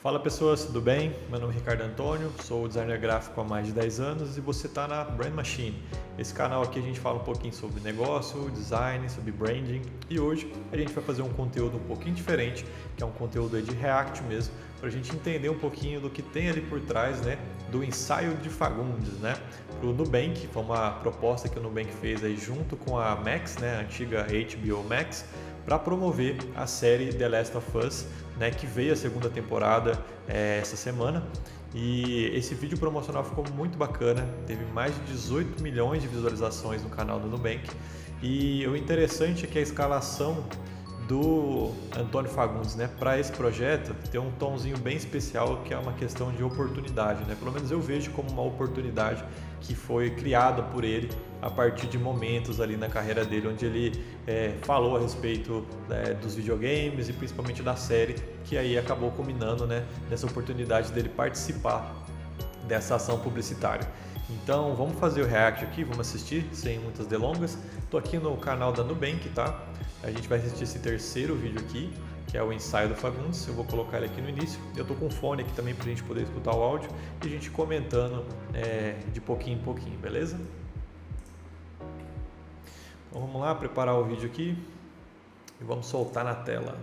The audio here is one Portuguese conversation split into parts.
Fala pessoas, tudo bem? Meu nome é Ricardo Antônio, sou designer gráfico há mais de 10 anos e você está na Brand Machine. Esse canal aqui a gente fala um pouquinho sobre negócio, design, sobre branding e hoje a gente vai fazer um conteúdo um pouquinho diferente, que é um conteúdo de React mesmo, para a gente entender um pouquinho do que tem ali por trás, né, do ensaio de Fagundes, né, para o Nubank. Foi uma proposta que o Nubank fez aí junto com a Max, né, a antiga HBO Max, para promover a série The Last of Us, né, que veio a segunda temporada essa semana. E esse vídeo promocional ficou muito bacana, teve mais de 18 milhões de visualizações no canal do Nubank. E o interessante é que a escalação do Antônio Fagundes, né, para esse projeto tem um tomzinho bem especial, que é uma questão de oportunidade, né? Pelo menos eu vejo como uma oportunidade que foi criada por ele a partir de momentos ali na carreira dele, onde ele falou a respeito dos videogames e principalmente da série, que aí acabou culminando, né, nessa oportunidade dele participar dessa ação publicitária. Então vamos fazer o react aqui, vamos assistir sem muitas delongas. Estou aqui no canal da Nubank, tá? A gente vai assistir esse terceiro vídeo aqui, que é o ensaio do Fagundes. Eu vou colocar ele aqui no início. Eu estou com fone aqui também para a gente poder escutar o áudio e a gente comentando de pouquinho em pouquinho, beleza? Então vamos lá, preparar o vídeo aqui e vamos soltar na tela.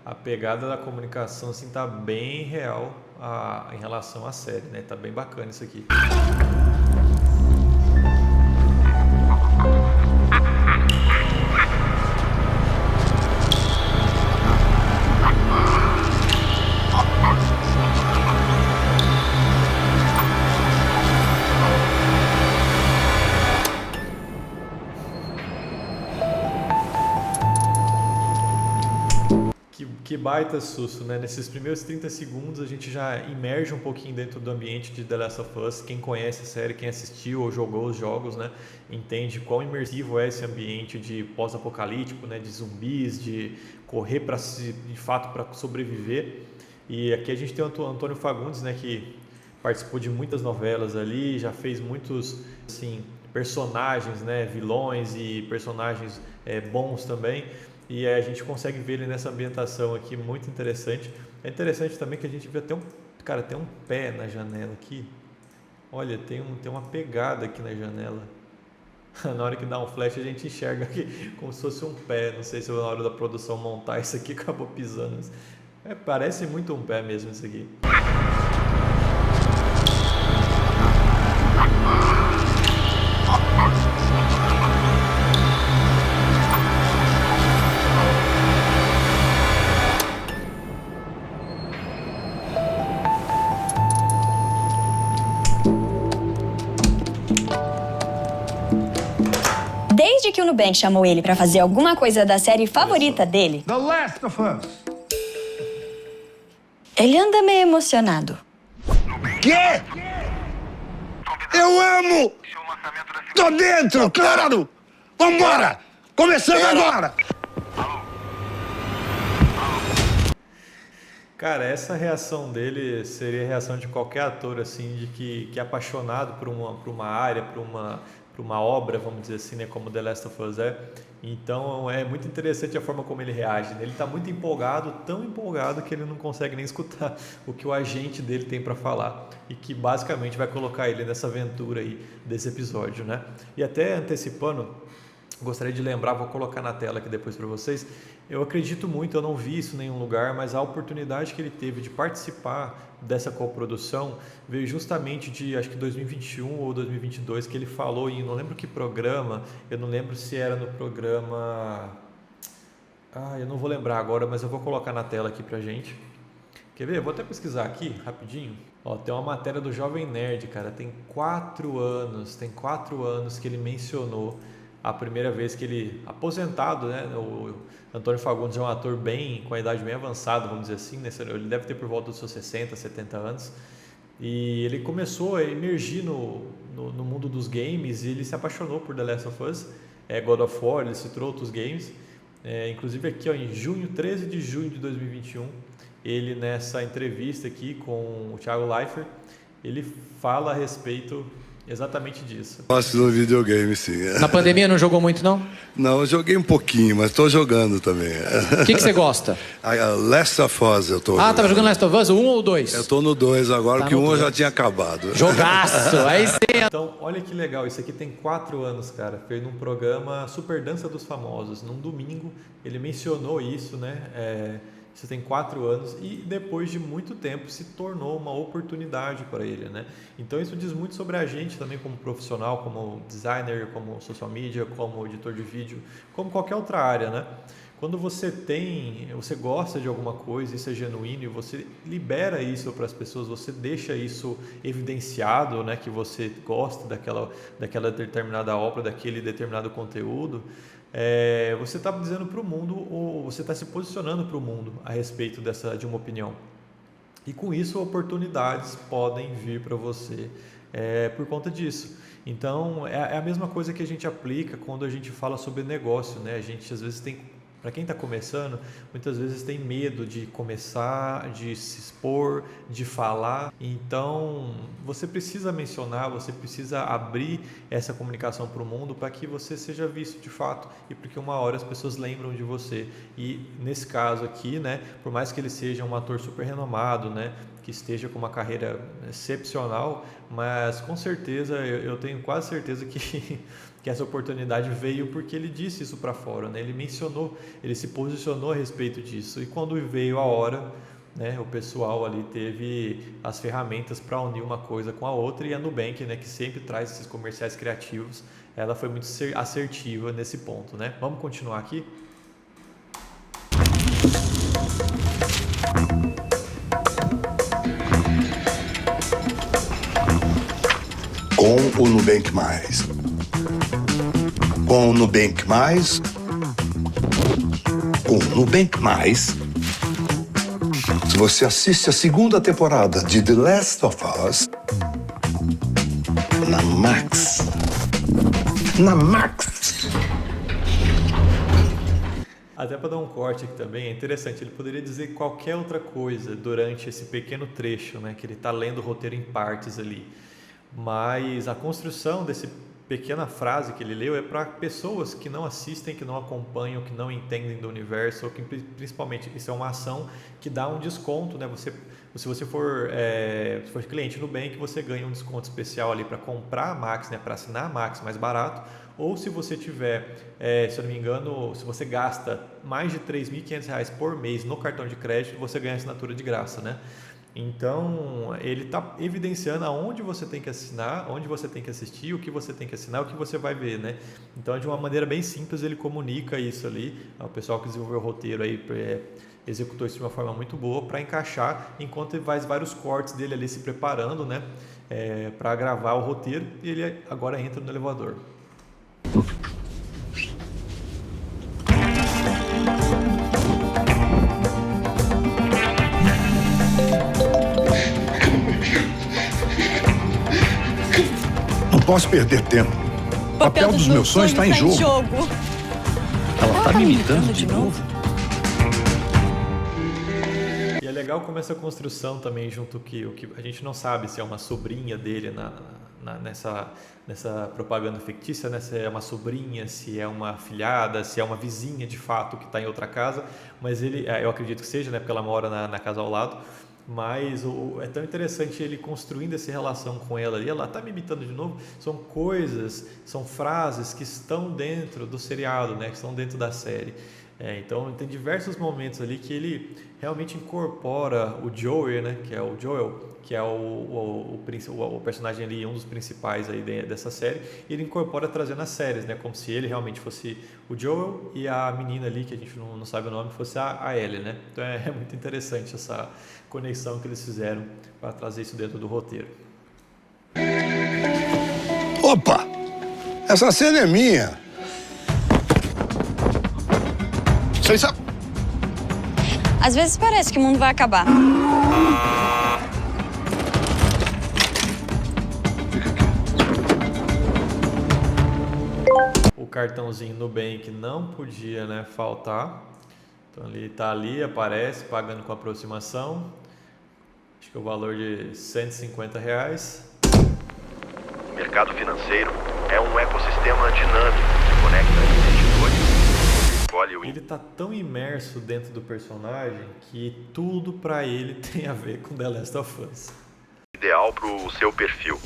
A pegada da comunicação assim tá bem real em relação à série, né? Tá bem bacana isso aqui. Que baita susto, né? Nesses primeiros 30 segundos a gente já imerge um pouquinho dentro do ambiente de The Last of Us. Quem conhece a série, quem assistiu ou jogou os jogos, né, entende quão imersivo é esse ambiente de pós-apocalíptico, né, de zumbis, de correr de fato para sobreviver. E aqui a gente tem o Antônio Fagundes, né, que participou de muitas novelas ali, já fez muitos assim, personagens, né, vilões e personagens bons também. E a gente consegue ver ele nessa ambientação aqui muito interessante. É interessante também que a gente vê até tem um pé na janela aqui. Olha, tem uma pegada aqui na janela. Na hora que dá um flash a gente enxerga aqui como se fosse um pé. Não sei se na hora da produção montar isso aqui acabou pisando. Parece muito um pé mesmo isso aqui. Desde que o Nubank chamou ele pra fazer alguma coisa da série favorita dele, The Last of Us. ele anda meio emocionado. Quê? Eu amo! Tô dentro, claro! Vambora! Começando agora! Cara, essa reação dele seria a reação de qualquer ator, assim, de que é apaixonado por uma área, por uma obra, vamos dizer assim, né, como The Last of Us é. Então é muito interessante a forma como ele reage, né? Ele está muito empolgado, tão empolgado que ele não consegue nem escutar o que o agente dele tem para falar e que basicamente vai colocar ele nessa aventura aí desse episódio, né? E até antecipando, gostaria de lembrar, vou colocar na tela aqui depois para vocês. Eu acredito muito, eu não vi isso em nenhum lugar, mas a oportunidade que ele teve de participar dessa coprodução veio justamente de, acho que 2021 ou 2022, que ele falou em, não lembro que programa, eu não lembro se era no programa... eu não vou lembrar agora, mas eu vou colocar na tela aqui pra gente. Quer ver? Eu vou até pesquisar aqui, rapidinho. Ó, tem uma matéria do Jovem Nerd, cara, tem 4 anos que ele mencionou a primeira vez que ele, aposentado, né, o Antônio Fagundes é um ator com a idade bem avançada, vamos dizer assim, né, ele deve ter por volta dos seus 60, 70 anos, e ele começou a emergir no mundo dos games e ele se apaixonou por The Last of Us, God of War, ele citou outros games, inclusive aqui ó, em 13 de junho de 2021, ele nessa entrevista aqui com o Thiago Leifert, ele fala a respeito Exatamente disso. Gosto do videogame, sim. Na pandemia não jogou muito, não? Não, eu joguei um pouquinho, mas tô jogando também. O que você gosta? Last of Us eu tô Ah, tava jogando Last of Us, o 1 ou o 2? Eu tô no 2 agora, Tá porque o no 1 eu já dois. tinha acabado. Jogaço! Aí sim. Então, olha que legal, isso aqui tem 4 anos, cara. Foi num programa Super Dança dos Famosos. Num domingo, ele mencionou isso, né? Isso tem 4 anos e depois de muito tempo se tornou uma oportunidade para ele, né? Então isso diz muito sobre a gente também como profissional, como designer, como social media, como editor de vídeo, como qualquer outra área, né? Quando você gosta de alguma coisa, isso é genuíno e você libera isso para as pessoas, você deixa isso evidenciado, né? Que você gosta daquela determinada obra, daquele determinado conteúdo. Você está dizendo para o mundo, ou você está se posicionando para o mundo a respeito de uma opinião. E com isso, oportunidades podem vir para você por conta disso. Então, é a mesma coisa que a gente aplica quando a gente fala sobre negócio, né? A gente às vezes para quem está começando, muitas vezes tem medo de começar, de se expor, de falar. Então, você precisa mencionar, você precisa abrir essa comunicação para o mundo para que você seja visto de fato e porque uma hora as pessoas lembram de você. E nesse caso aqui, né, por mais que ele seja um ator super renomado, né, que esteja com uma carreira excepcional, mas com certeza, eu tenho quase certeza que essa oportunidade veio porque ele disse isso para fora, né? Ele mencionou, ele se posicionou a respeito disso e quando veio a hora, né, o pessoal ali teve as ferramentas para unir uma coisa com a outra e a Nubank, né, que sempre traz esses comerciais criativos, ela foi muito assertiva nesse ponto, né? Vamos continuar aqui? Com o Nubank Mais. Com o Nubank Mais. Com o Nubank Mais. Se você assiste a segunda temporada de The Last of Us na Max. Na Max. Até para dar um corte aqui também, é interessante, ele poderia dizer qualquer outra coisa durante esse pequeno trecho, né, que ele está lendo o roteiro em partes ali. Mas a construção dessa pequena frase que ele leu é para pessoas que não assistem, que não acompanham, que não entendem do universo, ou que principalmente isso é uma ação que dá um desconto, né? Se você for cliente no Nubank, você ganha um desconto especial ali para comprar a Max, né? Para assinar a Max mais barato. Ou se você tiver, se eu não me engano, se você gasta mais de R$ 3.500 por mês no cartão de crédito, você ganha assinatura de graça, né? Então, ele está evidenciando aonde você tem que assinar, onde você tem que assistir, o que você tem que assinar, o que você vai ver, né? Então, de uma maneira bem simples, ele comunica isso ali. O pessoal que desenvolveu o roteiro aí executou isso de uma forma muito boa para encaixar, enquanto ele faz vários cortes dele ali se preparando, né? Para gravar o roteiro, e ele agora entra no elevador. Não posso perder tempo. O papel dos meus sonhos está em jogo. Ela tá me imitando de novo? E é legal como essa construção também, junto que a gente não sabe se é uma sobrinha dele nessa propaganda fictícia, né? Se é uma sobrinha, se é uma afilhada, se é uma vizinha de fato que está em outra casa, mas eu acredito que seja, né? Porque ela mora na casa ao lado. Mas é tão interessante ele construindo essa relação com ela ali. Ela está me imitando de novo. São coisas, são frases que estão dentro do seriado, né? Que estão dentro da série. Então tem diversos momentos ali que ele realmente incorpora o Joel, né? Que é o personagem ali, um dos principais aí dessa série. E ele incorpora trazendo as séries, né? Como se ele realmente fosse o Joel e a menina ali, que a gente não sabe o nome, fosse a Ellie, né? Então é muito interessante essa conexão que eles fizeram para trazer isso dentro do roteiro. Opa! Essa cena é minha. Vocês sabem? Às vezes parece que o mundo vai acabar. O cartãozinho Nubank não podia, né, faltar. Então ele está ali, aparece, pagando com aproximação. Acho que é o valor de R$150. mercado financeiro é um ecossistema dinâmico que conecta investidores, escolhe o Ele tá tão imerso dentro do personagem que tudo pra ele tem a ver com The Last of Us. ideal para o seu perfil.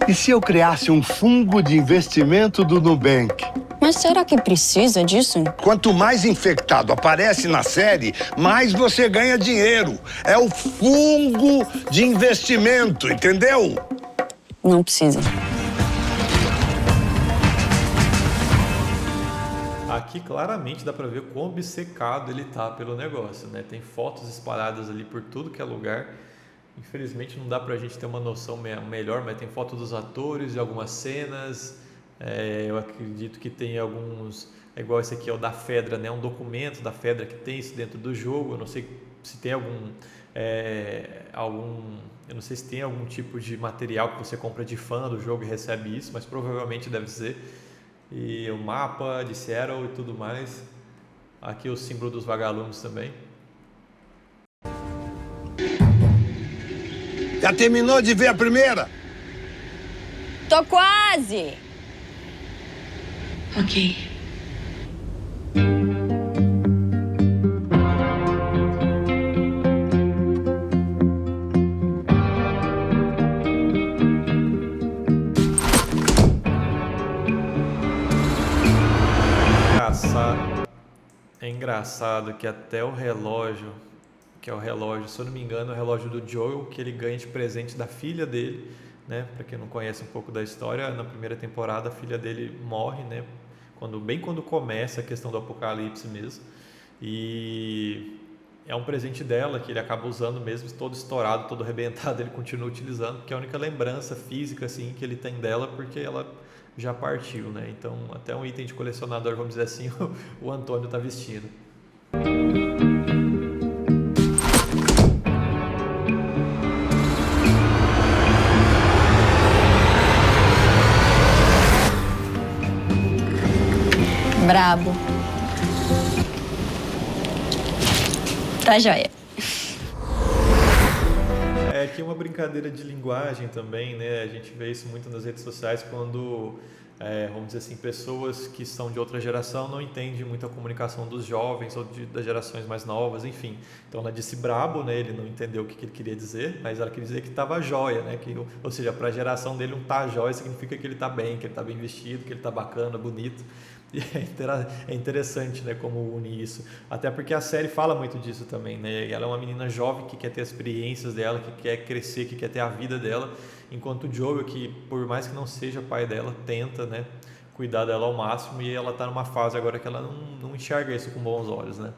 E se eu criasse um fundo de investimento do Nubank? Mas será que precisa disso? Quanto mais infectado aparece na série, mais você ganha dinheiro. É o fundo de investimento, entendeu? Não precisa. Aqui claramente dá pra ver quão obcecado ele tá pelo negócio, né? Tem fotos espalhadas ali por tudo que é lugar. Infelizmente não dá pra gente ter uma noção melhor, mas tem foto dos atores de algumas cenas. Eu acredito que tem alguns, igual esse aqui é o da Fedra, né? Um documento da Fedra que tem isso dentro do jogo. Eu não sei se tem eu não sei se tem algum tipo de material que você compra de fã do jogo e recebe isso, mas provavelmente deve ser. E o mapa de Seattle e tudo mais. Aqui o símbolo dos vagalumes também. Já terminou de ver a primeira? Tô quase! Ok. É engraçado que até o relógio, que é o relógio, se eu não me engano, é o relógio do Joel, que ele ganha de presente da filha dele, né? Para quem não conhece um pouco da história, na primeira temporada a filha dele morre, né? Bem quando começa a questão do apocalipse mesmo. E é um presente dela que ele acaba usando mesmo, todo estourado, todo arrebentado, ele continua utilizando, porque é a única lembrança física assim que ele tem dela, porque ela já partiu, né? Então, até um item de colecionador, vamos dizer assim, o Antônio tá vestindo. Brabo. Tá joia. Aqui é uma brincadeira de linguagem também, né? A gente vê isso muito nas redes sociais quando, vamos dizer assim, pessoas que são de outra geração não entendem muito a comunicação dos jovens ou das gerações mais novas, enfim. Então ela disse brabo, né? Ele não entendeu o que ele queria dizer, mas ela queria dizer que estava jóia, né? Ou seja, para a geração dele um tá jóia significa que ele está bem, que ele está bem vestido, que ele está bacana, bonito. E é interessante, né, como une isso. Até porque a série fala muito disso também, né? Ela é uma menina jovem que quer ter as experiências dela, que quer crescer, que quer ter a vida dela, enquanto o Joel, que por mais que não seja pai dela, tenta, né, cuidar dela ao máximo, e ela está numa fase agora que ela não enxerga isso com bons olhos, né?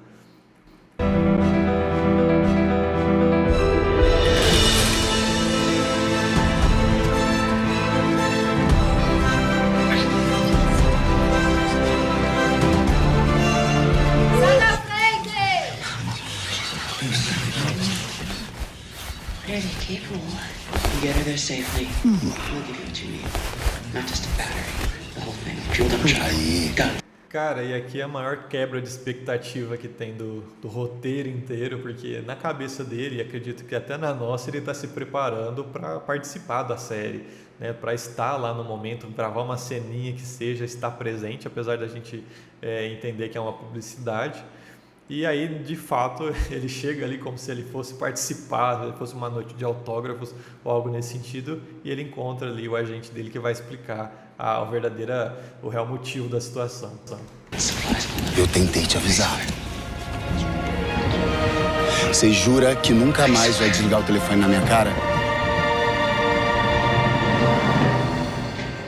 Careful. You get her there safely. We'll give you what you need. Not just a battery. The whole thing. Fueled up shot. Got it. Cara, e aqui é a maior quebra de expectativa que tem do roteiro inteiro, porque na cabeça dele, e acredito que até na nossa, ele está se preparando para participar da série, né? Para estar lá no momento, gravar uma ceninha que seja, estar presente, apesar da gente entender que é uma publicidade. E aí, de fato, ele chega ali como se ele fosse participar, se fosse uma noite de autógrafos ou algo nesse sentido, e ele encontra ali o agente dele que vai explicar o real motivo da situação. Eu tentei te avisar. Você jura que nunca mais vai desligar o telefone na minha cara?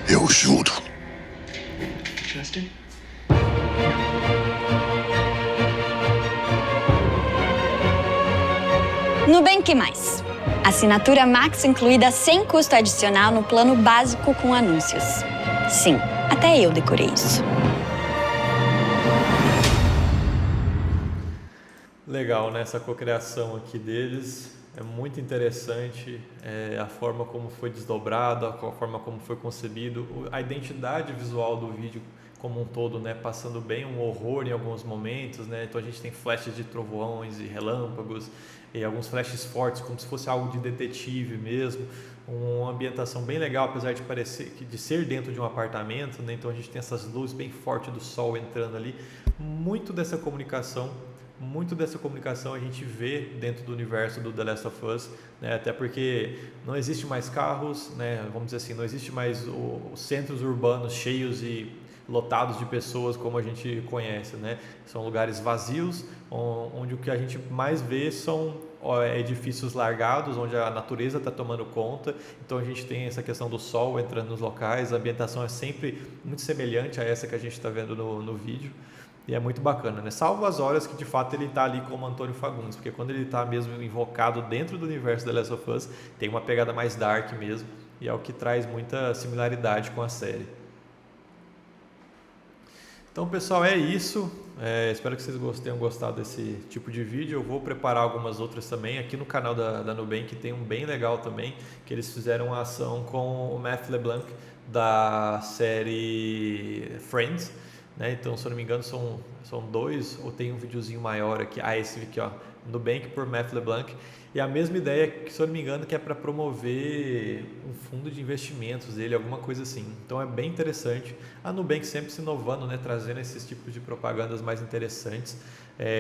Eu juro. Trusted? Nubank Mais. Assinatura Max incluída sem custo adicional no plano básico com anúncios. Sim, até eu decorei isso. Legal, né? Essa cocriação aqui deles é muito interessante, a forma como foi desdobrado, a forma como foi concebido, a identidade visual do vídeo como um todo, né, passando bem um horror em alguns momentos, né? Então a gente tem flashes de trovões e relâmpagos e alguns flashes fortes, como se fosse algo de detetive mesmo, uma ambientação bem legal, apesar de parecer de ser dentro de um apartamento, né? Então a gente tem essas luzes bem fortes do sol entrando ali. Muito dessa comunicação a gente vê dentro do universo do The Last of Us, né? Até porque não existe mais carros, né? Vamos dizer assim, não existe mais os centros urbanos cheios e lotados de pessoas como a gente conhece, né? São lugares vazios, onde o que a gente mais vê são edifícios largados, onde a natureza está tomando conta. Então a gente tem essa questão do sol entrando nos locais, a ambientação é sempre muito semelhante a essa que a gente está vendo no vídeo. E é muito bacana, né? Salvo as horas que de fato ele está ali como Antônio Fagundes, porque quando ele está mesmo invocado dentro do universo The Last of Us, tem uma pegada mais dark mesmo, e é o que traz muita similaridade com a série. Então, pessoal, é isso. Espero que vocês tenham gostado desse tipo de vídeo. Eu vou preparar algumas outras também aqui no canal da Nubank, tem um bem legal também, que eles fizeram uma ação com o Matthew LeBlanc da série Friends, né? Então, se eu não me engano, são dois, ou tem um videozinho maior aqui. Esse aqui, ó, Nubank por Matthew LeBlanc. E a mesma ideia, que, se eu não me engano, que é para promover um fundo de investimentos dele, alguma coisa assim. Então é bem interessante. A Nubank sempre se inovando, né, trazendo esses tipos de propagandas mais interessantes,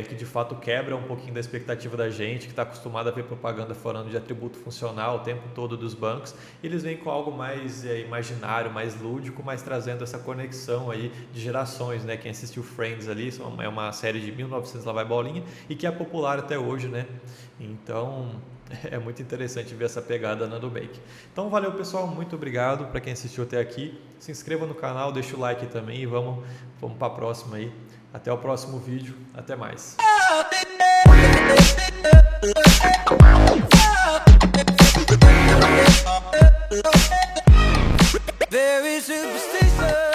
que de fato quebra um pouquinho da expectativa da gente, que está acostumado a ver propaganda falando de atributo funcional o tempo todo dos bancos. E eles vêm com algo mais imaginário, mais lúdico, mas trazendo essa conexão aí de gerações, né? Quem assistiu Friends ali, é uma série de 1900 lá vai bolinha, e que é popular até hoje, né? Então é muito interessante ver essa pegada na Nubank. Então valeu, pessoal, muito obrigado para quem assistiu até aqui. Se inscreva no canal, deixa o like também e vamos para a próxima aí. Até o próximo vídeo, até mais. Very superstitious.